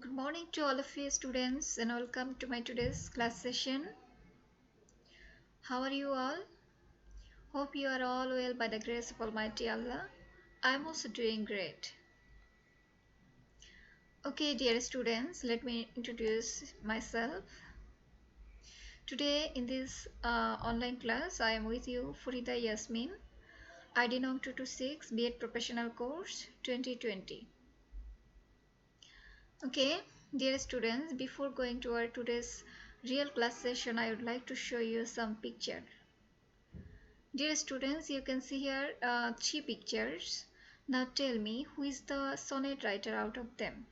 Good morning to all of you students and welcome to my today's class session. How are you all? Hope you are all well by the grace of Almighty Allah. I am also doing great. Okay, dear students, let me introduce myself. Today in this online class, I am with you Furida Yasmin, ID Nong 226 B.Ed Professional Course 2020. Okay, dear students, before going to our today's real class session, I would like to show you some picture. Dear students, you can see here three pictures. Now tell me who is the sonnet writer out of them.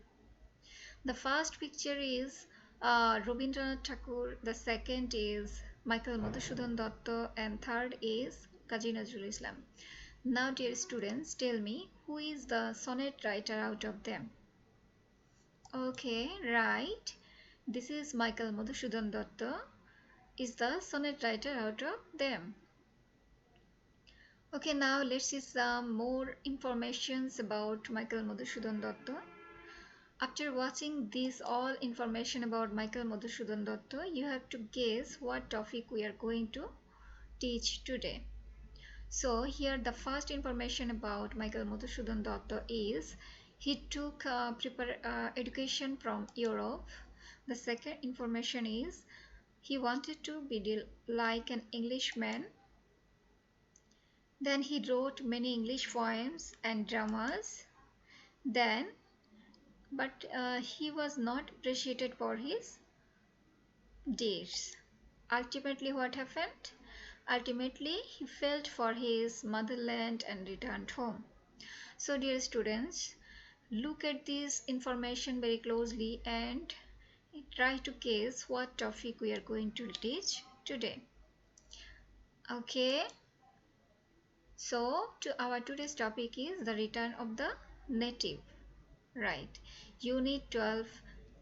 The first picture is Rabindranath Tagore, the second is Michael Madhusudhan Datta, and third is Kazi Nazrul Islam. Now dear students, tell me who is the sonnet writer out of them. Okay, right. This is Michael Madhusudhan Datta is the sonnet writer out of them. Okay, now let's see some more informations about Michael Madhusudhan Datta. After watching this all information about Michael Madhusudhan Datta, you have to guess what topic we are going to teach today. So here the first information about Michael Madhusudhan Datta is he took education from Europe. The second information is he wanted to be like an Englishman. Then he wrote many English poems and dramas. But he was not appreciated for his deeds. Ultimately, what happened? Ultimately, he felt for his motherland and returned home. So, dear students, look at this information very closely and try to guess what topic we are going to teach today. Okay. So, our today's topic is the return of the native. Right. Unit 12,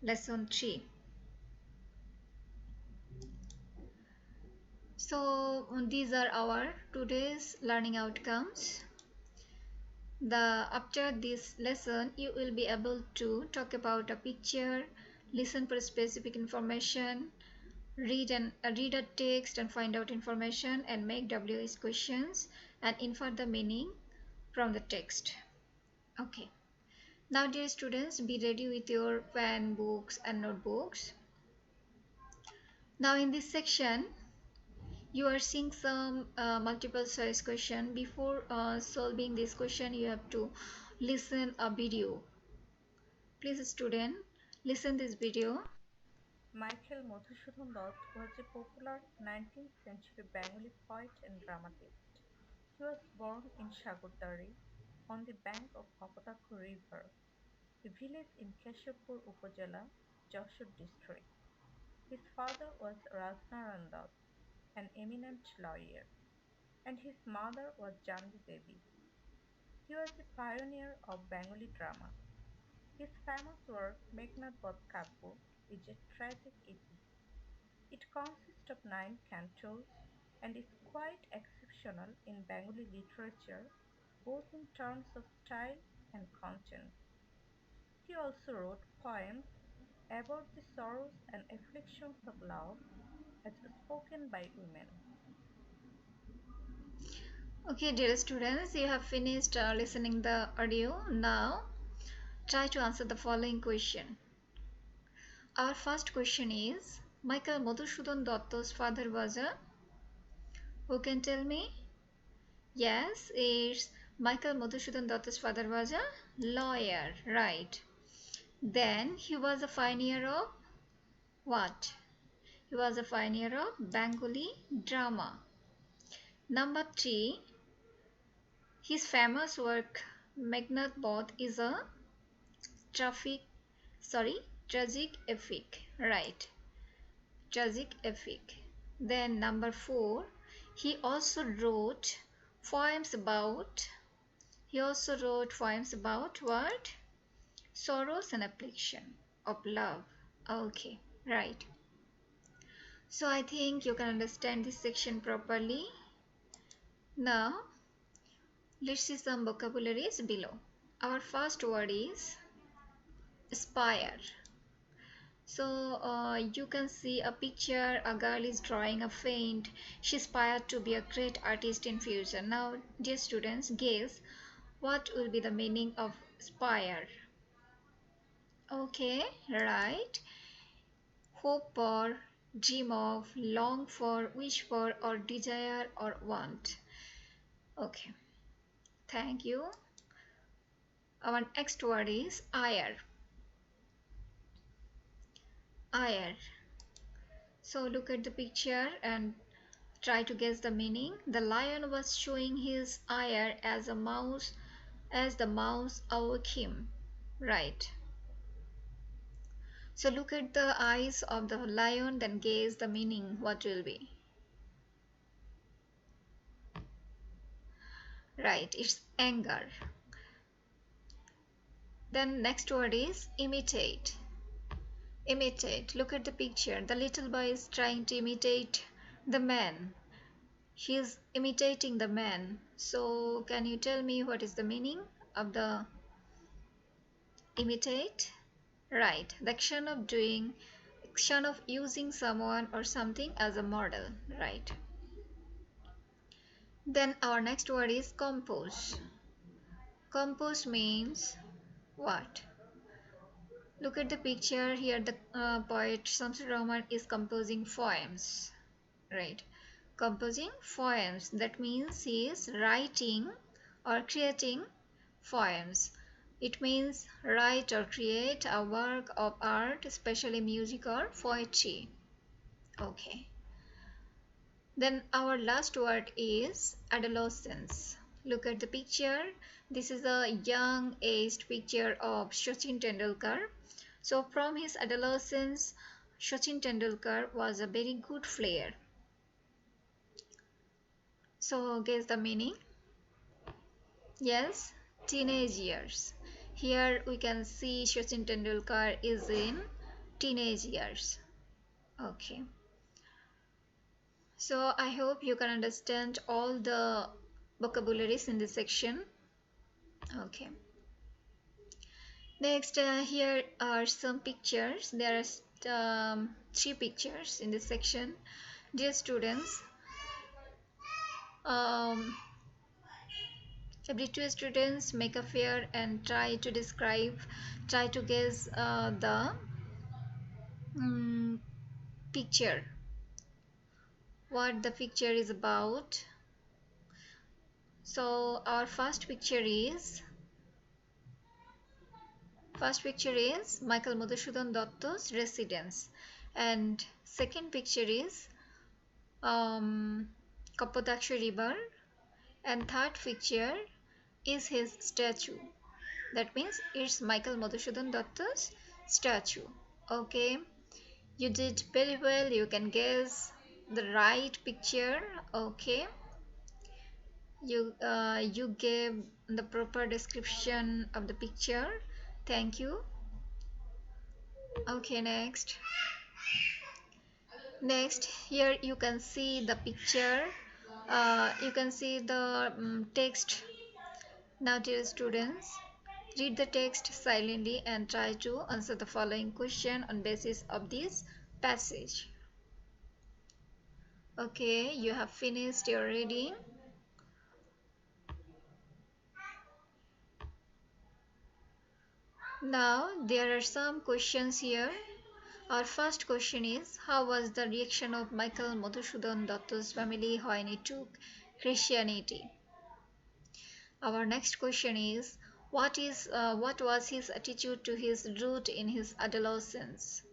Lesson 3. So, these are our today's learning outcomes. After this lesson, you will be able to talk about a picture, listen for specific information, read a text and find out information, and make WH questions and infer the meaning from the text. Okay. Now, dear students, be ready with your pen, books, and notebooks. Now, in this section, you are seeing some multiple choice question. Before solving this question, you have to listen a video. Please, student, listen this video. Michael Madhusudhan Dutt was a popular 19th century Bengali poet and dramatist. He was born in Sagurdari on the bank of Kapataku River, a village in Keshapur Upazila, Jashore district. His father was Rajnaran Dutt, an eminent lawyer, and his mother was Janvi Devi. He was a pioneer of Bengali drama. His famous work Meghnad Badh Kabya is a tragic epic. It consists of 9 cantos and is quite exceptional in Bengali literature, both in terms of style and content. He also wrote poems about the sorrows and afflictions of love as spoken by women. Okay, dear students, you have finished listening the audio. Now, try to answer the following question. Our first question is, Michael Madhusudhan Datta's father was a... Who can tell me? Yes, it's Michael Madhusudhan Datta's father was a lawyer, right? Then he was a pioneer of what? He was a pioneer of Bengali drama. Number 3, his famous work Meghnad Badh is a traffic, tragic epic, right? Tragic epic. Then number 4, he also wrote poems about what? Sorrows and affliction of love. Okay, right. So I think you can understand this section properly. Now, let's see some vocabularies below. Our first word is aspire. So you can see a picture, a girl is drawing a faint. She aspired to be a great artist in future. Now, dear students, guess what will be the meaning of aspire? Okay, right. Hope for, dream of, long for, wish for, or desire or want. Okay, thank you. Our next word is ire. Ire. So look at the picture and try to guess the meaning. The lion was showing his ire as the mouse awoke him. Right. So look at the eyes of the lion, then guess the meaning. What will be? Right, it's anger. Then next word is imitate. Imitate. Look at the picture. The little boy is trying to imitate the man. He is imitating the man. So can you tell me what is the meaning of the imitate? Right, the action of using someone or something as a model. Right. Then our next word is compose. Compose means what? Look at the picture here. The poet Shamsur Rahman is composing poems. Right. Composing poems. That means he is writing or creating poems. It means write or create a work of art, especially music or poetry. Okay. Then our last word is adolescence. Look at the picture. This is a young aged picture of Sachin Tendulkar. So from his adolescence, Sachin Tendulkar was a very good player. So guess the meaning? Yes, teenage years. Here we can see Sachin Tendulkar is in teenage years. Okay. So I hope you can understand all the vocabularies in this section. Okay. Next, here are some pictures. There are three pictures in this section. Dear students, um, every two students make a pair and try to guess the mm, picture. What the picture is about. So our first picture is Michael Madhusudhan Datta's residence, and second picture is Kapodaksha River, and third picture is his statue. That means it's Michael Madhusudhan Datta's statue. Okay, you did very well. You can guess the right picture. Okay, you gave the proper description of the picture. Thank you. Okay, next here you can see the picture. You can see the text. Now dear students, read the text silently and try to answer the following question on basis of this passage. Okay, you have finished your reading. Now there are some questions here. Our first question is, how was the reaction of Michael Madhusudhan Datta's family when he took Christianity? Our next question is, what was his attitude to his root in his adolescence?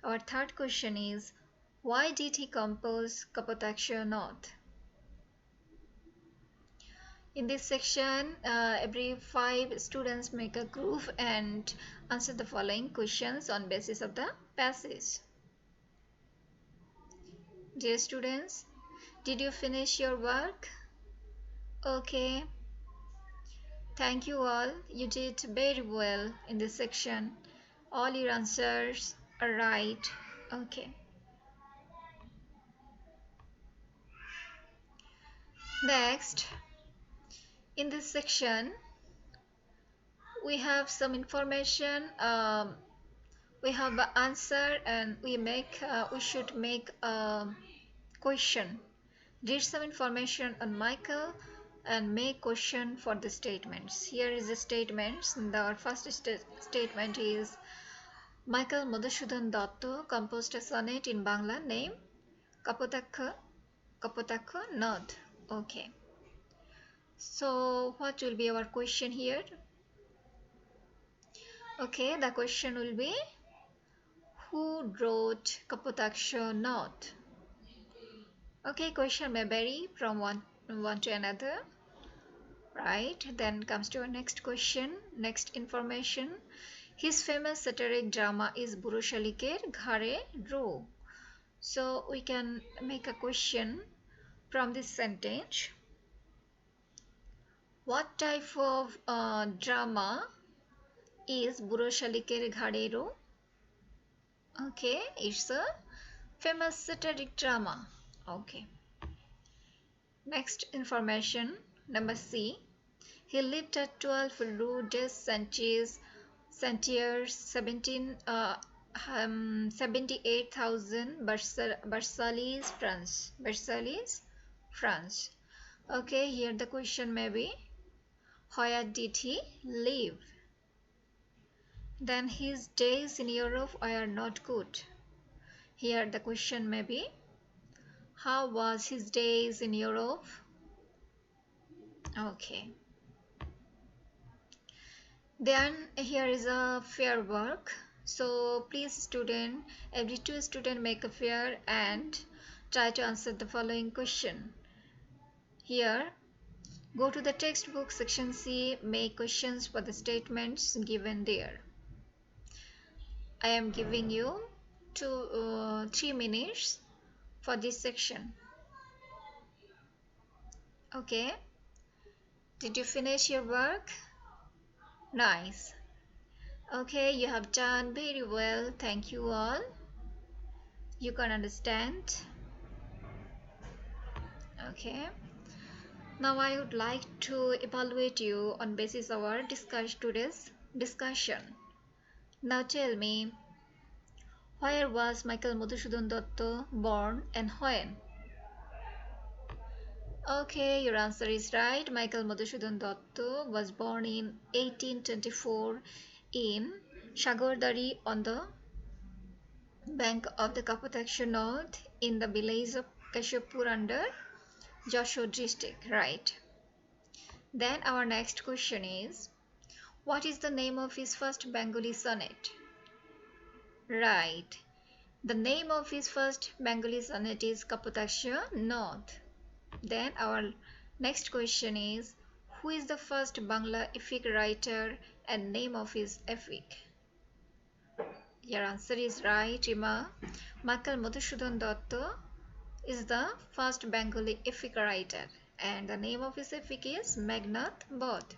Our third question is, why did he compose Kapotaksha Nath? In this section, every 5 students make a group and answer the following questions on basis of the passage. Dear students, did you finish your work? Okay. Thank you all. You did very well in this section. All your answers are right. Okay. Next, in this section, we have some information We have an answer and we should make a question. Read some information on Michael and make question for the statements. Here is the statements. The first statement is Michael Madhusudhan Datta composed a sonnet in Bangla named Kapotakha Nath. Okay. So what will be our question here? Okay, the question will be who wrote Kapotaksha Nath? Okay, question may vary from one to another. Right, then comes to our next question, next information. His famous satiric drama is Burushalikir Ghare Ro. So we can make a question from this sentence. What type of drama is Burushalikir Ghare Ro? Okay, it's a famous satiric drama. Okay. Next information, number C. He lived at 12 Rue des Sentiers, 78,000 Versailles, France. Versailles, France. Okay, here the question may be, where did he live? Then his days in Europe are not good. Here the question may be, how was his days in Europe? Okay. Then here is a fair work. So please student, every two student make a fair and try to answer the following question. Here, go to the textbook section C, make questions for the statements given there. I am giving you 3 minutes for this section. Okay, did you finish your work? Nice. Okay, you have done very well. Thank you all. You can understand. Okay. Now I would like to evaluate you on basis of our today's discussion. Now tell me, where was Michael Madhusudhan Datta born and when? Okay, your answer is right. Michael Madhusudhan Datta was born in 1824 in Shagordari on the bank of the Kapotaksha North in the village of Kashipur under Joshua district, right? Then our next question is, what is the name of his first Bengali sonnet? Right. The name of his first Bengali sonnet is Kapotaksha Nath. Then our next question is, who is the first Bangla epic writer and name of his epic? Your answer is right, Rima. Michael Madhusudhan Datta is the first Bengali epic writer and the name of his epic is Meghnad Badh.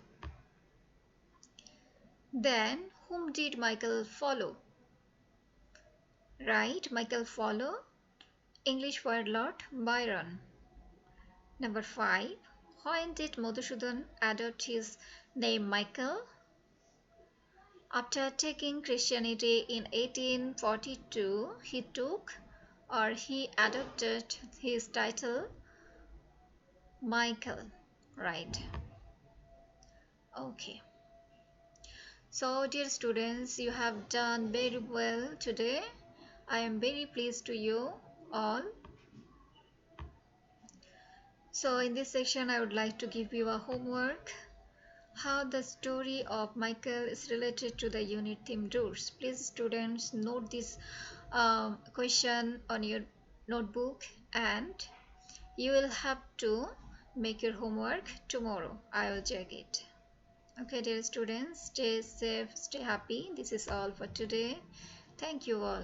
Then, whom did Michael follow? Right, Michael followed English poet Lord Byron. Number 5. When did Madhusudhan adopt his name Michael? After taking Christianity in 1842, he adopted his title Michael, right? Okay. So dear students, you have done very well today. I am very pleased to you all. So in this section, I would like to give you a homework. How the story of Michael is related to the unit theme roots. Please students note this question on your notebook and you will have to make your homework tomorrow. I will check it. Okay dear students, stay safe, stay happy. This is all for today. Thank you all.